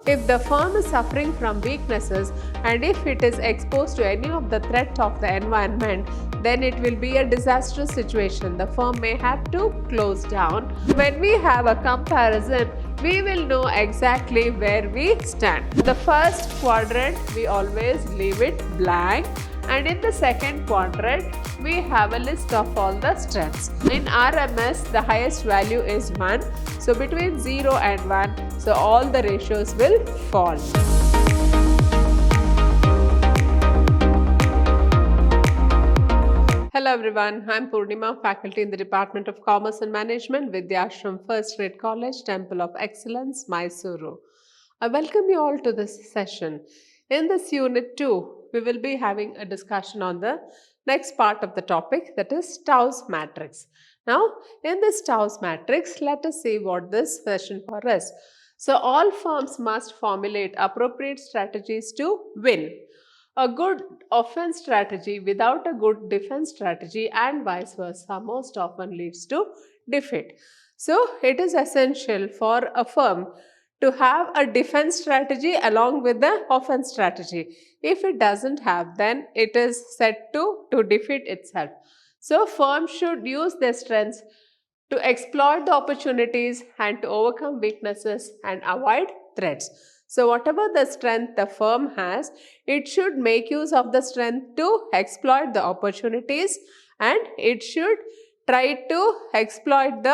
If the firm is suffering from weaknesses and if it is exposed to any of the threat of the environment, then it will be a disastrous situation. The firm may have to close down. When we have a comparison, we will know exactly where we stand. The first quadrant, we always leave it blank, and in the second quadrant, we have a list of all the strengths. In RMS, the highest value is 1. So between 0 and 1, so all the ratios will fall. Hello everyone, I am Purnima, faculty in the Department of Commerce and Management, Vidhyaashram First Grade College, Temple of Excellence, MYSURU. I welcome you all to this session. In this unit 2, we will be having a discussion on the next part of the topic, that is Tau's matrix. Now, in this Tau's matrix, let us see what this session for us. So, all firms must formulate appropriate strategies to win. A good offense strategy without a good defense strategy and vice versa most often leads to defeat. So, it is essential for a firm to have a defense strategy along with the offense strategy. If it doesn't have, then it is set to defeat itself. So, firms should use their strengths to exploit the opportunities and to overcome weaknesses and avoid threats. So, whatever the strength the firm has, it should make use of the strength to exploit the opportunities, and it should try to exploit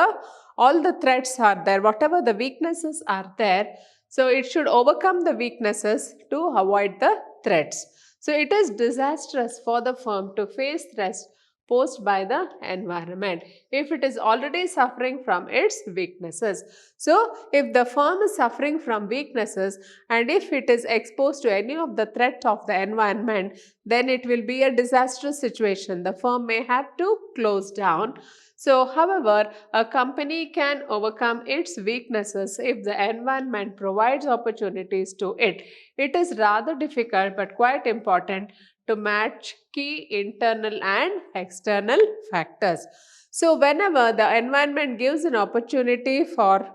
all the threats are there, whatever the weaknesses are there. So, it should overcome the weaknesses to avoid the threats. So, it is disastrous for the firm to face threats posed by the environment if it is already suffering from its weaknesses. So, if the firm is suffering from weaknesses and if it is exposed to any of the threat of the environment, then it will be a disastrous situation. The firm may have to close down. So, however, a company can overcome its weaknesses if the environment provides opportunities to it. It is rather difficult but quite important to match key internal and external factors. So, whenever the environment gives an opportunity for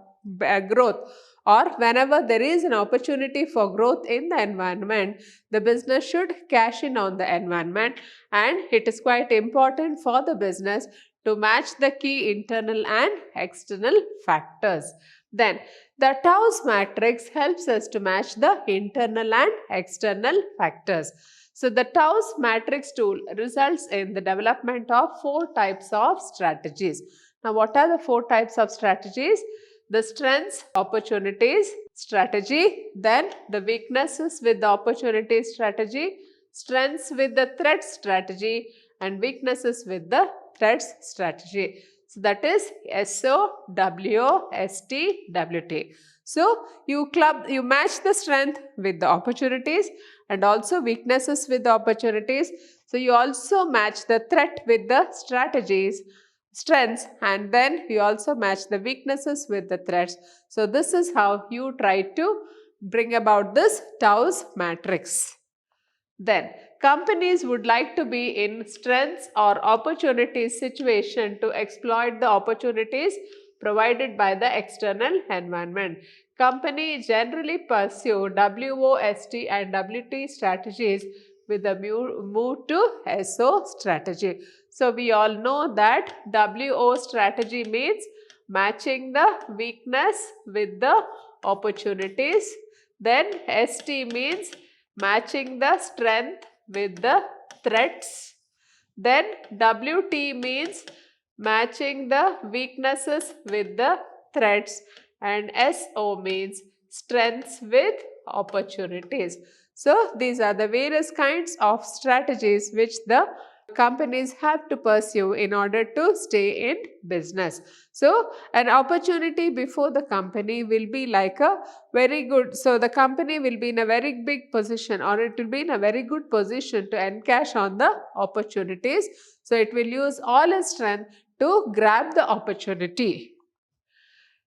growth, or whenever there is an opportunity for growth in the environment, the business should cash in on the environment, and it is quite important for the business to match the key internal and external factors. Then, the Tau's matrix helps us to match the internal and external factors. So, the Tau's matrix tool results in the development of 4 types of strategies. Now, what are the 4 types of strategies? The strengths, opportunities, strategy, then the weaknesses with the opportunity strategy, strengths with the threat strategy, and weaknesses with the threats strategy. So, that is SO, WO, ST, WT. So, you match the strength with the opportunities and also weaknesses with the opportunities. So, you also match the threat with the strategies, strengths, and then you also match the weaknesses with the threats. So, this is how you try to bring about this Tau's matrix. Then, companies would like to be in strengths or opportunities situation to exploit the opportunities provided by the external environment. Company generally pursue WOST and WT strategies with a move to SO strategy. So, we all know that WO strategy means matching the weakness with the opportunities. Then ST means matching the strength with the threats. Then WT means matching the weaknesses with the threats, and SO means strengths with opportunities. So, these are the various kinds of strategies which the companies have to pursue in order to stay in business. So, an opportunity before the company will be like a very good, so the company will be in a very big position, or it will be in a very good position to encash on the opportunities. So, it will use all its strength to grab the opportunity.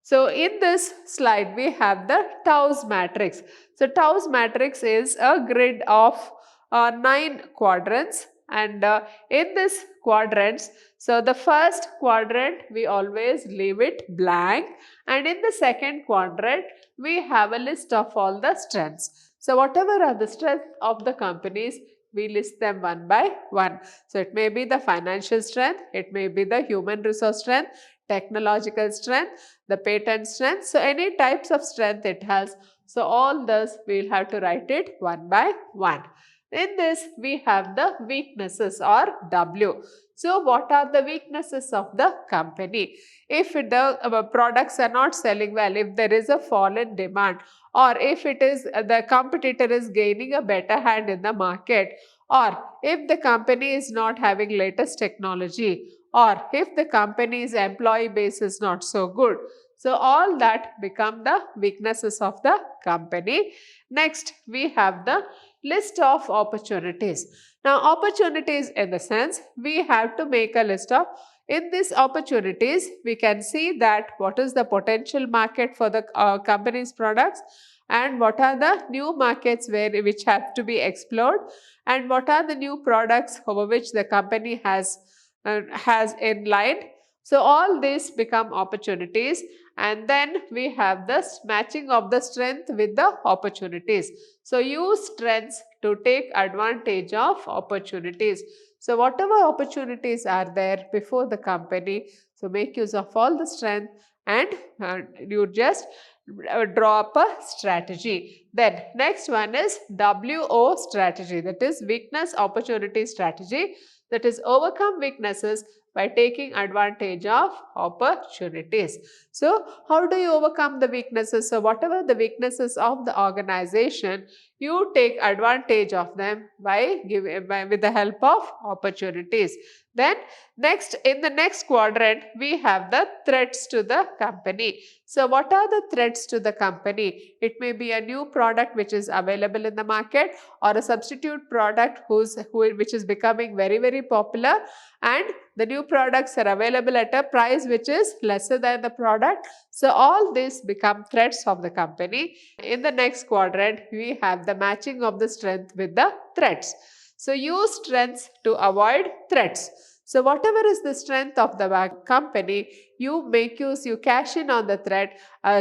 So, in this slide, we have the Tau's matrix. So, Tau's matrix is a grid of 9 quadrants. And in this quadrants, so the first quadrant we always leave it blank, and in the second quadrant we have a list of all the strengths. So whatever are the strengths of the companies, we list them one by one. So it may be the financial strength, it may be the human resource strength, technological strength, the patent strength. So any types of strength it has. So all this we will have to write it one by one. In this we have the weaknesses or W. So what are the weaknesses of the company? If the products are not selling well, if there is a fall in demand, or if it is the competitor is gaining a better hand in the market, or if the company is not having latest technology, or if the company's employee base is not so good. So all that become the weaknesses of the company. Next, we have the list of opportunities. Now, opportunities in the sense we have to make a list of, in these opportunities, we can see that what is the potential market for the company's products, and what are the new markets which have to be explored, and what are the new products over which the company has in line. So all these become opportunities, and then we have this matching of the strength with the opportunities. So use strengths to take advantage of opportunities. So whatever opportunities are there before the company, so make use of all the strength, and you just draw up a strategy. Then next one is WO strategy, that is weakness opportunity strategy, that is overcome weaknesses by taking advantage of opportunities. So how do you overcome the weaknesses? So whatever the weaknesses of the organization, you take advantage of them with the help of opportunities. Then next, in the next quadrant, we have the threats to the company. So what are the threats to the company? It may be a new product which is available in the market, or a substitute product which is becoming very, very popular, and the new products are available at a price which is lesser than the product. So all these become threats of the company. In the next quadrant, we have the matching of the strength with the threats. So use strengths to avoid threats. So whatever is the strength of the company, you cash in on the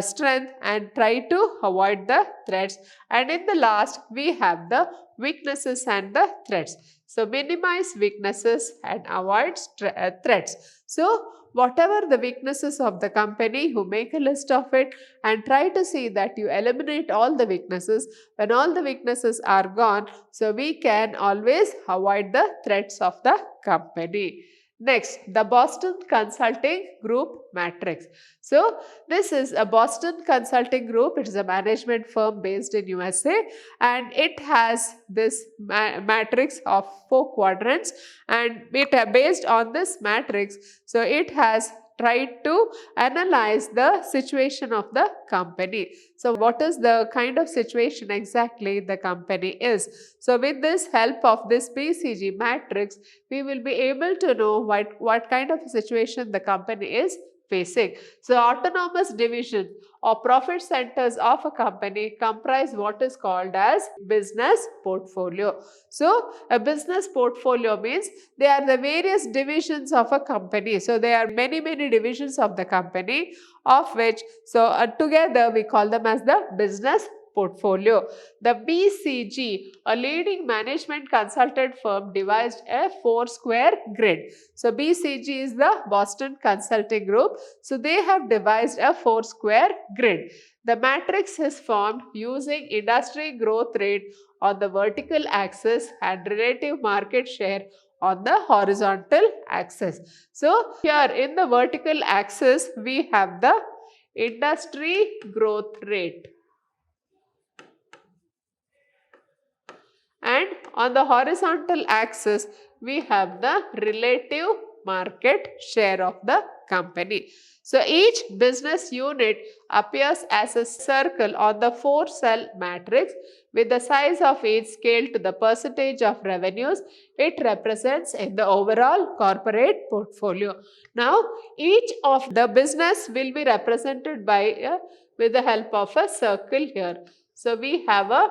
strength and try to avoid the threats. And in the last, we have the weaknesses and the threats. So minimize weaknesses and avoid threats. So whatever the weaknesses of the company, you make a list of it and try to see that you eliminate all the weaknesses. When all the weaknesses are gone, so we can always avoid the threats of the company. Next, the Boston Consulting Group matrix. So this is a Boston Consulting Group. It is a management firm based in USA, and it has this matrix of 4 quadrants, and based on this matrix, so it has tried to analyze the situation of the company. So what is the kind of situation exactly the company is? So with this help of this BCG matrix, we will be able to know what kind of situation the company is facing. So autonomous division or profit centers of a company comprise what is called as business portfolio. So a business portfolio means they are the various divisions of a company. So there are many divisions of the company, of which together we call them as the business portfolio. The BCG, a leading management consultant firm, devised a 4-square grid. So BCG is the Boston Consulting Group. So they have devised a 4-square grid. The matrix is formed using industry growth rate on the vertical axis and relative market share on the horizontal axis. So here in the vertical axis, we have the industry growth rate, and on the horizontal axis, we have the relative market share of the company. So each business unit appears as a circle on the 4-cell matrix with the size of each scaled to the percentage of revenues it represents in the overall corporate portfolio. Now, each of the business will be represented by with the help of a circle here. So we have a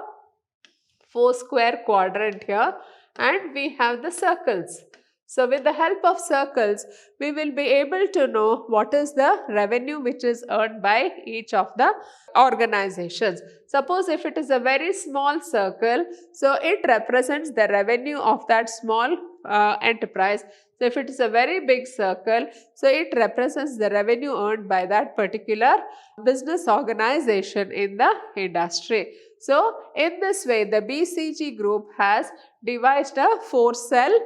4-square quadrant here, and we have the circles. So with the help of circles, we will be able to know what is the revenue which is earned by each of the organizations. Suppose if it is a very small circle, so it represents the revenue of that small enterprise. So if it is a very big circle, so it represents the revenue earned by that particular business organization in the industry. So in this way, the BCG group has devised a 4-cell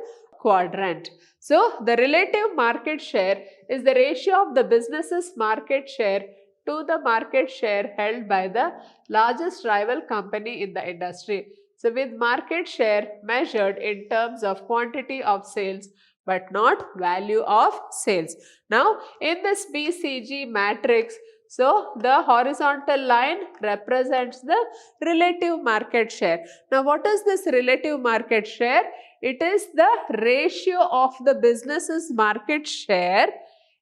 quadrant. So the relative market share is the ratio of the business's market share to the market share held by the largest rival company in the industry. So with market share measured in terms of quantity of sales but not value of sales. Now in this BCG matrix, so the horizontal line represents the relative market share. Now what is this relative market share? It is the ratio of the business's market share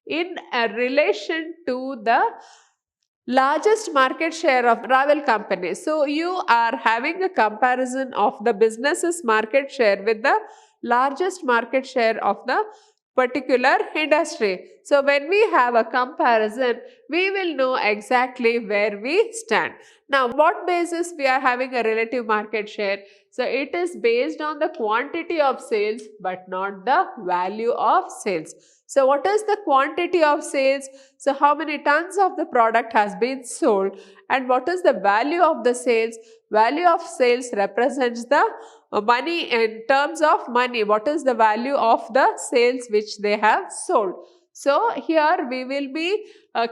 in a relation to the largest market share of rival companies. So you are having a comparison of the business's market share with the largest market share of the particular industry. So when we have a comparison, we will know exactly where we stand. Now, what basis we are having a relative market share? So it is based on the quantity of sales but not the value of sales. So what is the quantity of sales? So how many tons of the product has been sold, and what is the value of the sales? Value of sales represents the money in terms of money. What is the value of the sales which they have sold? So here we will be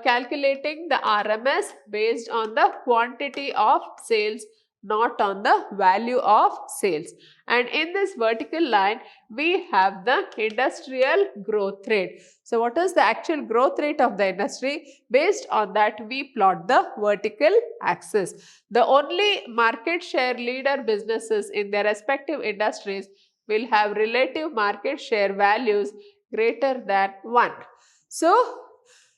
calculating the RMS based on the quantity of sales, not on the value of sales. And in this vertical line, we have the industrial growth rate. So what is the actual growth rate of the industry? Based on that, we plot the vertical axis. The only market share leader businesses in their respective industries will have relative market share values greater than 1. So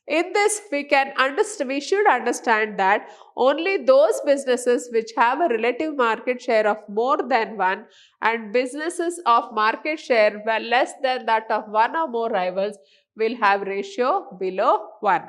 in this, we should understand that only those businesses which have a relative market share of more than 1 and businesses of market share well less than that of 1 or more rivals will have ratio below 1.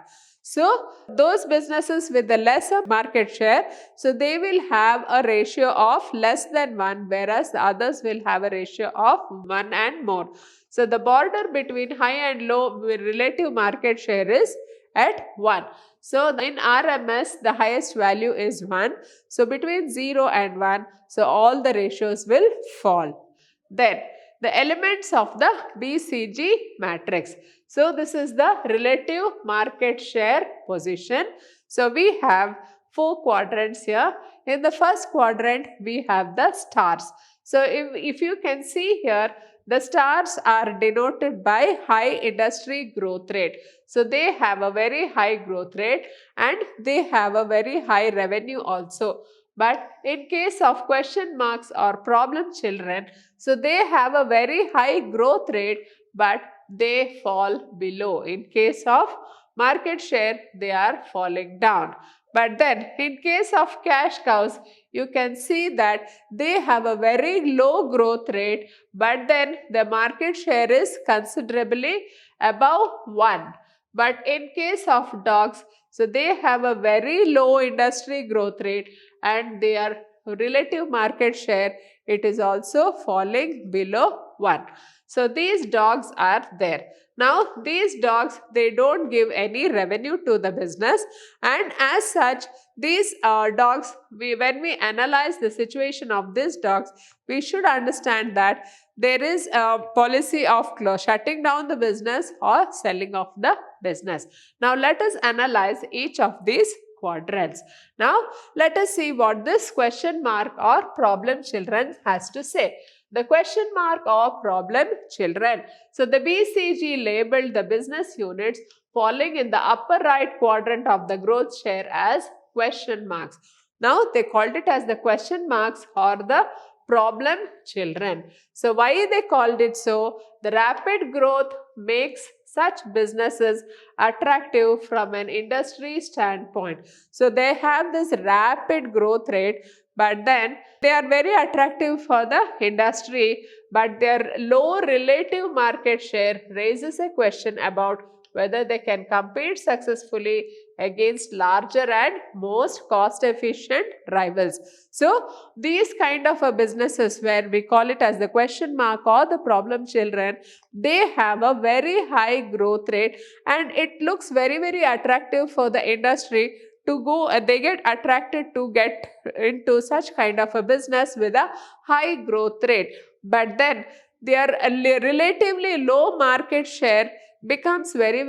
So those businesses with the lesser market share, so they will have a ratio of less than 1, whereas the others will have a ratio of 1 and more. So the border between high and low relative market share is at 1. So in RMS, the highest value is 1. So between 0 and 1, so all the ratios will fall. Then the elements of the BCG matrix. So this is the relative market share position. So we have 4 quadrants here. In the first quadrant, we have the stars. So if you can see here, the stars are denoted by high industry growth rate. So they have a very high growth rate and they have a very high revenue also. But in case of question marks or problem children, so they have a very high growth rate but they fall below. In case of market share, they are falling down. But then in case of cash cows, you can see that they have a very low growth rate, but then the market share is considerably above 1. But in case of dogs, so they have a very low industry growth rate and their relative market share, it is also falling below 1. So these dogs are there. Now these dogs, they don't give any revenue to the business, and as such these dogs, when we analyze the situation of these dogs, we should understand that there is a policy of shutting down the business or selling off the business. Now let us analyze each of these quadrants. Now let us see what this question mark or problem children has to say. The question mark or problem children. So the BCG labeled the business units falling in the upper right quadrant of the growth share as question marks. Now they called it as the question marks or the problem children. So why they called it so? The rapid growth makes such businesses attractive from an industry standpoint. So they have this rapid growth rate but then they are very attractive for the industry, but their low relative market share raises a question about whether they can compete successfully against larger and most cost efficient rivals. So these kind of businesses, where we call it as the question mark or the problem children, they have a very high growth rate, and it looks very attractive for the industry to go. They get attracted to get into such kind of a business with a high growth rate, but then their relatively low market share becomes very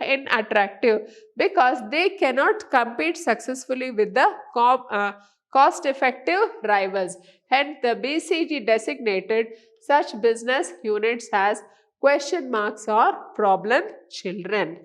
unattractive, because they cannot compete successfully with the cost effective rivals. Hence the BCG designated such business units as question marks or problem children.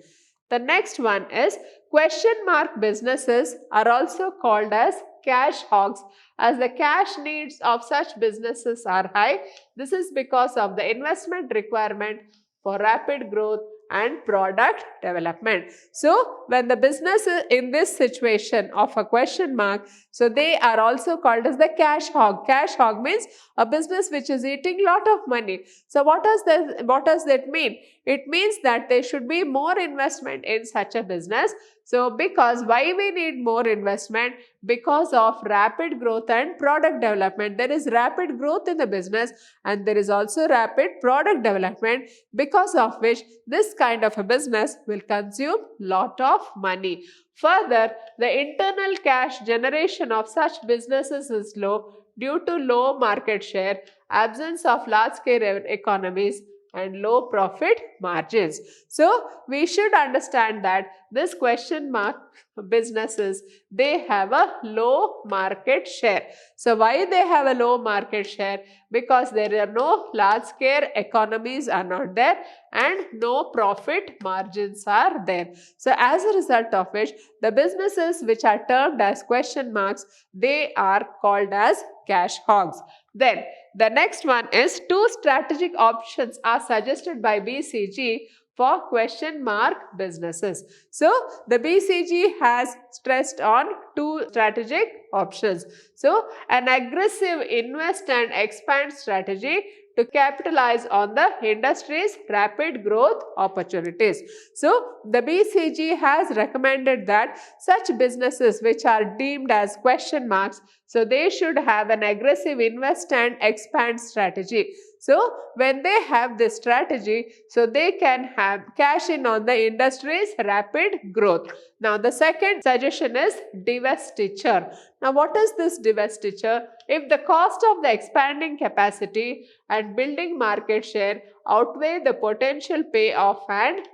The next one is question mark businesses are also called as cash hogs, as the cash needs of such businesses are high. This is because of the investment requirement for rapid growth and product development. So when the business is in this situation of a question mark, so they are also called as the cash hog. Cash hog means a business which is eating lot of money. So what does that mean? It means that there should be more investment in such a business. So because why we need more investment? Because of rapid growth and product development. There is rapid growth in the business, and there is also rapid product development, because of which this kind of a business will consume lot of money. Further, the internal cash generation of such businesses is low due to low market share, absence of large scale economies, and low profit margins. So we should understand that this question mark businesses, they have a low market share. So why they have a low market share? Because there are no large scale economies are not there, and no profit margins are there. So as a result of which, the businesses which are termed as question marks, they are called as cash hogs. Then the next one is two strategic options are suggested by BCG for question mark businesses. So the BCG has stressed on two strategic options. So an aggressive invest and expand strategy to capitalize on the industry's rapid growth opportunities. So the BCG has recommended that such businesses which are deemed as question marks, so they should have an aggressive invest and expand strategy. So when they have this strategy, so they can have cash in on the industry's rapid growth. Now the second suggestion is divestiture. Now what is this divestiture? If the cost of the expanding capacity and building market share outweigh the potential payoff and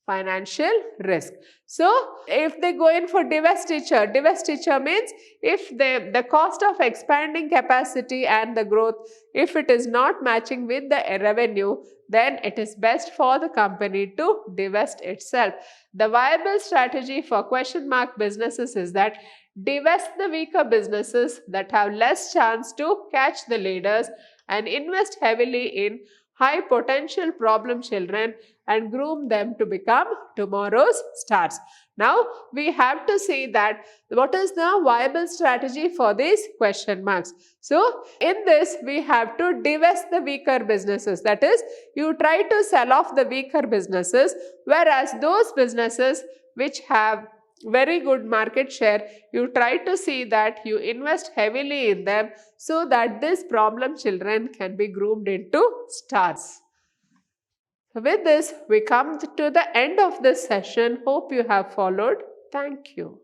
financial risk. So if they go in for divestiture means if the cost of expanding capacity and the growth, if it is not matching with the revenue, then it is best for the company to divest itself. The viable strategy for question mark businesses is that divest the weaker businesses that have less chance to catch the leaders, and invest heavily in high potential problem children and groom them to become tomorrow's stars. Now we have to see that what is the viable strategy for these question marks. So in this we have to divest the weaker businesses, that is you try to sell off the weaker businesses, whereas those businesses which have very good market share, you try to see that you invest heavily in them, so that these problem children can be groomed into stars. With this, we come to the end of this session. Hope you have followed. Thank you.